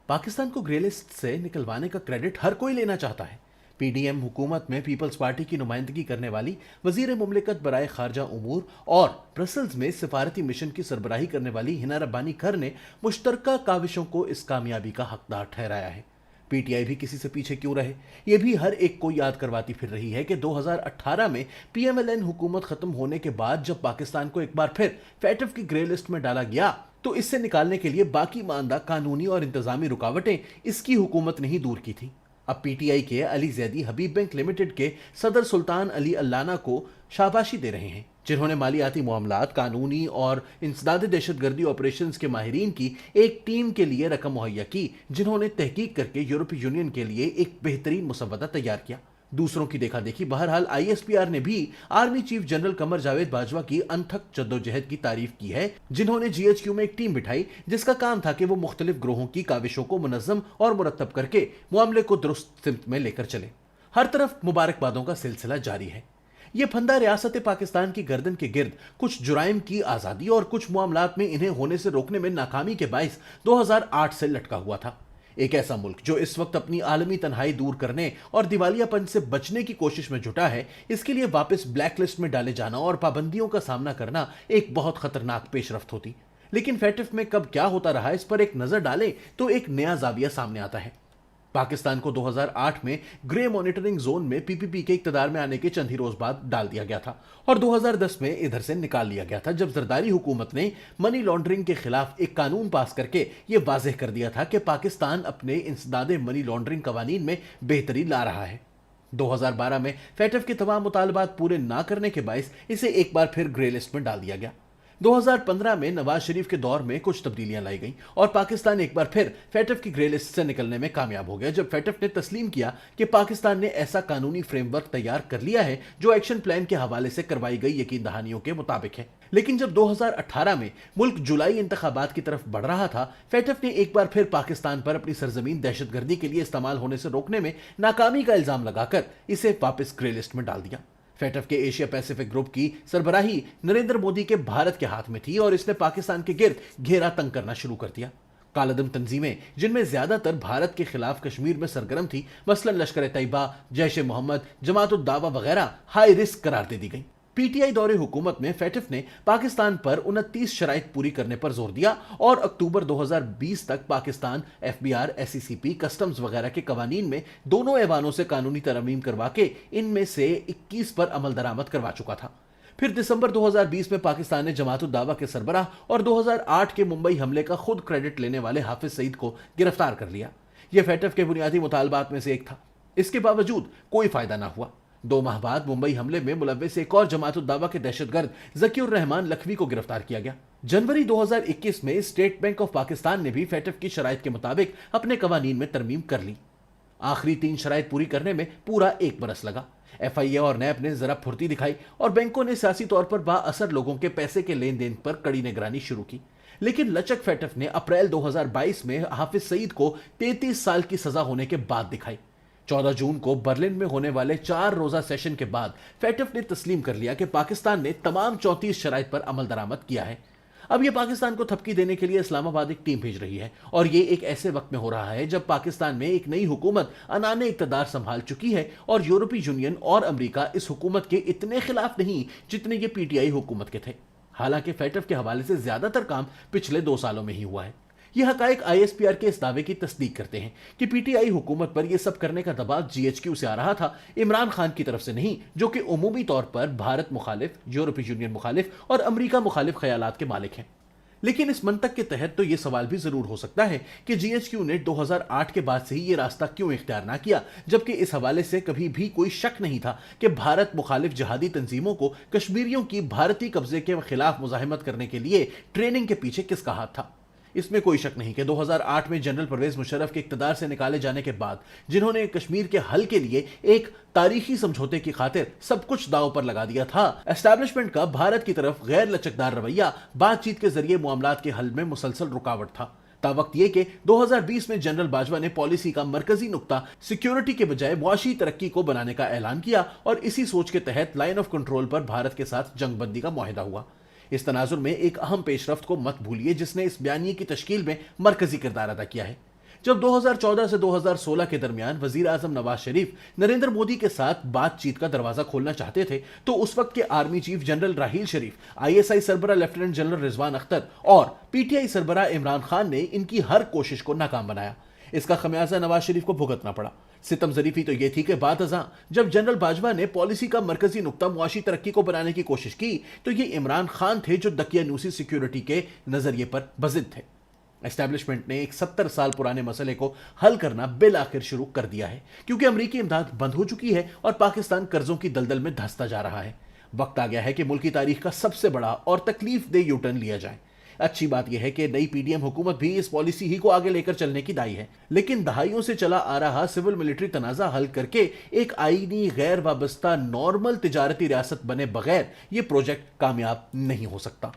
पाकिस्तान को grey list से निकलवाने का क्रेडिट हर कोई लेना चाहता है। पीडीएम हुकूमत में पीपल्स पार्टी की नुमाइंदगी करने वाली वजीर मुमलिकत बराए खारजा उमूर और ब्रसल्स में सिफारती मिशन की सरबराही करने वाली हिना रब्बानी खर ने मुश्तरका काविशों को इस कामयाबी का हकदार ठहराया है। पीटीआई भी किसी से पीछे क्यों रहे, ये भी हर एक को याद करवाती फिर रही है कि 2018 में पीएमएलएन हुकूमत खत्म होने के बाद जब पाकिस्तान को एक बार फिर फैटफ की ग्रे लिस्ट में डाला गया तो इससे निकालने के लिए बाकी मानदा कानूनी और इंतजामी रुकावटें इसकी हुकूमत ने ही दूर की थी। अब पीटीआई के अली जैदी हबीब बैंक लिमिटेड के सदर सुल्तान अली अल्लाना को शाबाशी दे रहे हैं, जिन्होंने मालियाती मामलात, कानूनी और इंसदाद दहशतगर्दी ऑपरेशंस के माहिरीन की एक टीम के लिए रकम मुहैया की, जिन्होंने तहकीक करके यूरोपीय यूनियन के लिए एक बेहतरीन मुसव्वदा तैयार किया। दूसरों की देखा देखी बहरहाल आईएसपीआर ने भी army chief general Qamar Javed Bajwa की अनथक जद्दोजहद की तारीफ की है, जिन्होंने जीएचक्यू में एक टीम बिठाई जिसका काम था कि वो मुख्तलिफ ग्रोहों की काविशों को मुनज़्ज़म और मुरत्तब करके मामले को दुरुस्त सिमत में लेकर चले। हर तरफ मुबारकबादों का सिलसिला जारी है। ये फंदा रियासत पाकिस्तान की गर्दन के गिर्द कुछ जुराइम की आज़ादी और कुछ मामलात में इन्हें होने से रोकने में नाकामी के बाइस 2008 से लटका हुआ था। एक ऐसा मुल्क जो इस वक्त अपनी आलमी तन्हाई दूर करने और दिवालियापन से बचने की कोशिश में जुटा है, इसके लिए वापस ब्लैक लिस्ट में डाले जाना और पाबंदियों का सामना करना एक बहुत खतरनाक पेशरफ्त होती। लेकिन फैटिफ में कब क्या होता रहा, इस पर एक नजर डालें तो एक नया जाविया सामने आता है। पाकिस्तान को 2008 में ग्रे मॉनिटरिंग जोन में पीपीपी के इक्तदार में आने के चंद ही रोज बाद डाल दिया गया था और 2010 में इधर से निकाल लिया गया था, जब जरदारी हुकूमत ने मनी लॉन्ड्रिंग के खिलाफ एक कानून पास करके यह वाज़ेह कर दिया था कि पाकिस्तान अपने इंसदादे मनी लॉन्ड्रिंग कवानीन में बेहतरी ला रहा है। 2012 में फैटफ के तमाम मुतालबात पूरे ना करने के बायस इसे एक बार फिर ग्रे लिस्ट में डाल दिया गया। 2015 में नवाज शरीफ के दौर में कुछ तब्दीलियां लाई गईं और पाकिस्तान एक बार फिर फैटफ की ग्रे लिस्ट से निकलने में कामयाब हो गया, जब फैटफ ने तस्लीम किया कि पाकिस्तान ने ऐसा कानूनी फ्रेमवर्क तैयार कर लिया है जो एक्शन प्लान के हवाले से करवाई गई यकीन दहानियों के मुताबिक है। लेकिन जब 2018 में मुल्क जुलाई इंतखाबात की तरफ बढ़ रहा था, फैटफ ने एक बार फिर पाकिस्तान पर अपनी सरजमीन दहशतगर्दी के लिए इस्तेमाल होने से रोकने में नाकामी का इल्जाम लगाकर इसे वापस ग्रे लिस्ट में डाल दिया। फैटफ के एशिया पैसिफिक ग्रुप की सरबराही नरेंद्र मोदी के भारत के हाथ में थी और इसने पाकिस्तान के गिर्द घेरा तंग करना शुरू कर दिया। कालादम तंजीमें, जिनमें ज्यादातर भारत के खिलाफ कश्मीर में सरगर्म थी, मसलन लश्कर तैयबा, जैश ए मोहम्मद, जमात उद दावा वगैरह, हाई रिस्क करार दे दी गई। पीटीआई दौरे हुकूमत में फैटफ ने पाकिस्तान पर 29 शराइत पूरी करने पर जोर दिया और अक्टूबर 2020 तक पाकिस्तान एफबीआर, एसईसीपी, कस्टम्स वगैरह के कवानीन में दोनों ऐवानों से कानूनी तरमीम करवा के इनमें से 21 पर अमल दरामद करवा चुका था। फिर दिसंबर 2020 में पाकिस्तान ने जमात उद दावा के सरबराह और 2008 के मुंबई हमले का खुद क्रेडिट लेने वाले हाफिज सईद को गिरफ्तार कर लिया। यह फैटफ के बुनियादी मुतालबात में से एक था। इसके बावजूद कोई फायदा ना हुआ। 2 माह बाद मुंबई हमले में मुलव्विस एक और जमात उद दावा के दहशतगर्द ज़कीउर रहमान लखवी को गिरफ्तार किया गया। जनवरी 2021 में स्टेट बैंक ऑफ पाकिस्तान ने भी फैटफ की शराइत के मुताबिक अपने कवानीन में तरमीम कर ली। आखिरी 3 शराइत पूरी करने में पूरा 1 बरस लगा। एफआईए और नैब ने जरा फुर्ती दिखाई और बैंकों ने सियासी तौर पर बाअसर लोगों के पैसे के लेन देन पर कड़ी निगरानी शुरू की। लेकिन लचक फैटफ ने अप्रैल 2022 में हाफिज सईद को 33 साल की सजा होने के बाद दिखाई। 14 जून को बर्लिन में होने वाले 4 रोजा सेशन के बाद फैटफ ने तस्लीम कर लिया कि पाकिस्तान ने तमाम 34 शराइत पर अमल दरामद किया है। अब यह पाकिस्तान को थपकी देने के लिए इस्लामाबाद एक टीम भेज रही है और यह एक ऐसे वक्त में हो रहा है जब पाकिस्तान में एक नई हुकूमत अनाने इक्तदार संभाल चुकी है और यूरोपीय यूनियन और अमेरिका इस हुकूमत के इतने खिलाफ नहीं जितने ये पीटीआई हुकूमत के थे। हालांकि फैटफ के हवाले से ज्यादातर काम पिछले 2 सालों में ही हुआ है। यह हकायक आईएसपीआर के इस दावे की तस्दीक करते हैं कि पीटीआई हुकूमत पर यह सब करने का दबाव जीएचक्यू से आ रहा था, इमरान खान की तरफ से नहीं, जो कि उमूमी तौर पर भारत मुखालिफ, यूरोपीय यूनियन मुखालिफ और अमेरिका मुखालिफ ख्यालात के मालिक हैं। लेकिन इस मंतक के तहत तो यह सवाल भी जरूर हो सकता है कि जीएचक्यू ने 2008 के बाद से ही यह रास्ता क्यों इख्तियार ना किया, जबकि इस हवाले से कभी भी कोई शक नहीं था कि भारत मुखालिफ जिहादी तंजीमों को कश्मीरियों की भारतीय कब्जे के खिलाफ मुजाहिमत करने के लिए ट्रेनिंग के पीछे किसका हाथ था। इसमें कोई शक नहीं कि 2008 में जनरल परवेज मुशर्रफ के इक्तदार से निकाले जाने के बाद, जिन्होंने कश्मीर के हल के लिए एक तारीखी समझौते की खातिर सब कुछ दांव पर लगा दिया था, एस्टैब्लिशमेंट का भारत की तरफ गैर लचकदार रवैया बातचीत के जरिए मामलात के हल में मुसलसल रुकावट था। तावक्त यह कि 2020 में जनरल बाजवा ने पॉलिसी का मरकजी नुक्ता सिक्योरिटी के बजाय मुआशी तरक्की को बनाने का ऐलान किया और इसी सोच के तहत लाइन ऑफ कंट्रोल पर भारत के साथ जंगबंदी का मुआहिदा हुआ। इस तनाजुर में एक अहम पेशरफ्त को मत भूलिए जिसने इस बयानिए की तश्कील में मरकजी किरदार अदा किया है। जब 2014 से 2016 के दरमियान वजीर आजम नवाज शरीफ नरेंद्र मोदी के साथ बातचीत का दरवाजा खोलना चाहते थे तो उस वक्त के army chief general Raheel Sharif, ISI सरबराह लेफ्टिनेंट जनरल रिजवान अख्तर और पीटीआई सरबराह इमरान खान ने इनकी हर कोशिश को नाकाम बनाया। इसका खमियाजा नवाज शरीफ को भुगतना पड़ा। सितम जरीफी तो यह थी कि बात अज़ां जब जनरल बाजवा ने पॉलिसी का मरकजी नुक्ता मुआशी तरक्की को बनाने की कोशिश की तो ये इमरान खान थे जो दकियानूसी सिक्योरिटी के नजरिए पर बजिद थे। एस्टैब्लिशमेंट ने एक 70 साल पुराने मसले को हल करना बिल आखिर शुरू कर दिया है, क्योंकि अमरीकी इमदाद बंद हो चुकी है और पाकिस्तान कर्जों की दलदल में धंसता जा रहा है। वक्त आ गया है कि मुल्क की तारीख का सबसे बड़ा और तकलीफ दे यू टर्न लिया जाए। अच्छी बात यह है कि नई पीडीएम हुकूमत भी इस पॉलिसी ही को आगे लेकर चलने की दाई है, लेकिन दहाइयों से चला आ रहा सिविल मिलिट्री तनाजा हल करके एक आईनी गैर वाबस्ता नॉर्मल तिजारती रियासत बने बगैर यह प्रोजेक्ट कामयाब नहीं हो सकता।